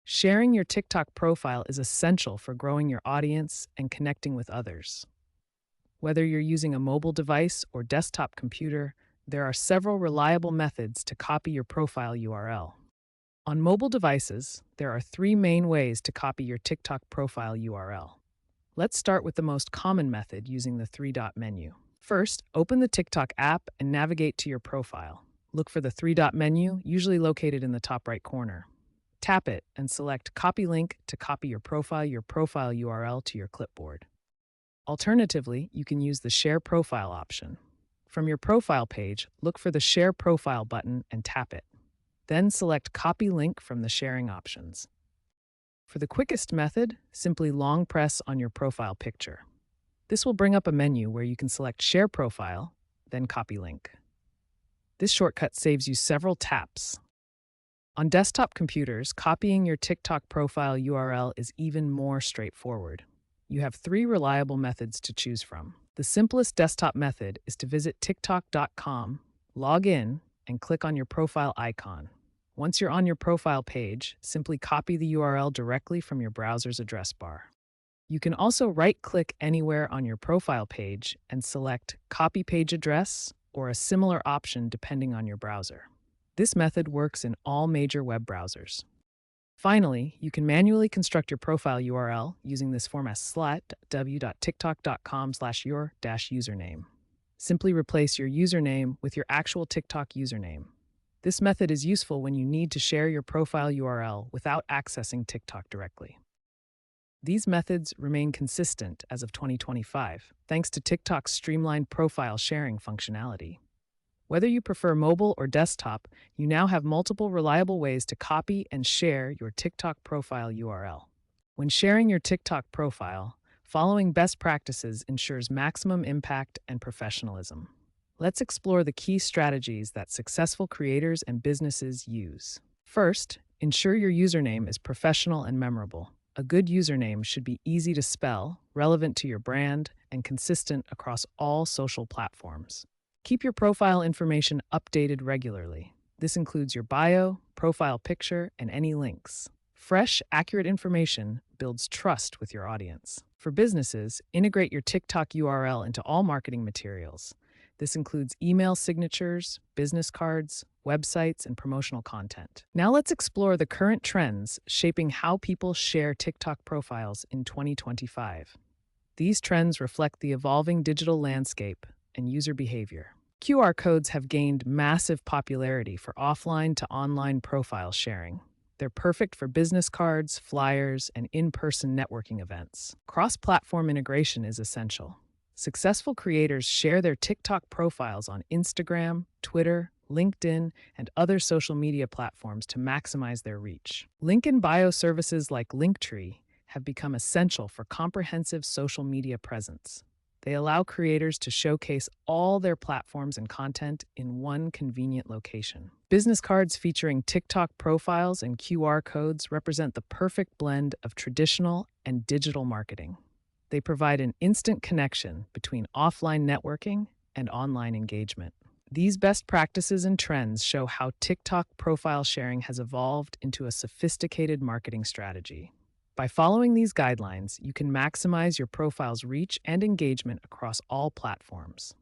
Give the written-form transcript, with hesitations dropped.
Sharing your TikTok profile is essential for growing your audience and connecting with others. Whether you're using a mobile device or desktop computer, there are several reliable methods to copy your profile URL. On mobile devices, there are three main ways to copy your TikTok profile URL. Let's start with the most common method using the three-dot menu. First, open the TikTok app and navigate to your profile. Look for the three-dot menu, usually located in the top right corner. Tap it and select Copy Link to copy your profile URL to your clipboard. Alternatively, you can use the Share Profile option. From your profile page, look for the Share Profile button and tap it. Then select Copy Link from the sharing options. For the quickest method, simply long press on your profile picture. This will bring up a menu where you can select Share Profile, then Copy Link. This shortcut saves you several taps. On desktop computers, copying your TikTok profile URL is even more straightforward. You have three reliable methods to choose from. The simplest desktop method is to visit TikTok.com, log in, and click on your profile icon. Once you're on your profile page, simply copy the URL directly from your browser's address bar. You can also right-click anywhere on your profile page and select Copy Page Address or a similar option depending on your browser. This method works in all major web browsers. Finally, you can manually construct your profile URL using this form as slat.w.tiktok.com/your-username. Simply replace your username with your actual TikTok username. This method is useful when you need to share your profile URL without accessing TikTok directly. These methods remain consistent as of 2025, thanks to TikTok's streamlined profile sharing functionality. Whether you prefer mobile or desktop, you now have multiple reliable ways to copy and share your TikTok profile URL. When sharing your TikTok profile, following best practices ensures maximum impact and professionalism. Let's explore the key strategies that successful creators and businesses use. First, ensure your username is professional and memorable. A good username should be easy to spell, relevant to your brand, and consistent across all social platforms. Keep your profile information updated regularly. This includes your bio, profile picture, and any links. Fresh, accurate information builds trust with your audience. For businesses, integrate your TikTok URL into all marketing materials. This includes email signatures, business cards, websites, and promotional content. Now let's explore the current trends shaping how people share TikTok profiles in 2025. These trends reflect the evolving digital landscape and user behavior. QR codes have gained massive popularity for offline to online profile sharing. They're perfect for business cards, flyers, and in-person networking events. Cross-platform integration is essential. Successful creators share their TikTok profiles on Instagram, Twitter, LinkedIn, and other social media platforms to maximize their reach. Link in bio services like Linktree have become essential for comprehensive social media presence. They allow creators to showcase all their platforms and content in one convenient location. Business cards featuring TikTok profiles and QR codes represent the perfect blend of traditional and digital marketing. They provide an instant connection between offline networking and online engagement. These best practices and trends show how TikTok profile sharing has evolved into a sophisticated marketing strategy. By following these guidelines, you can maximize your profile's reach and engagement across all platforms.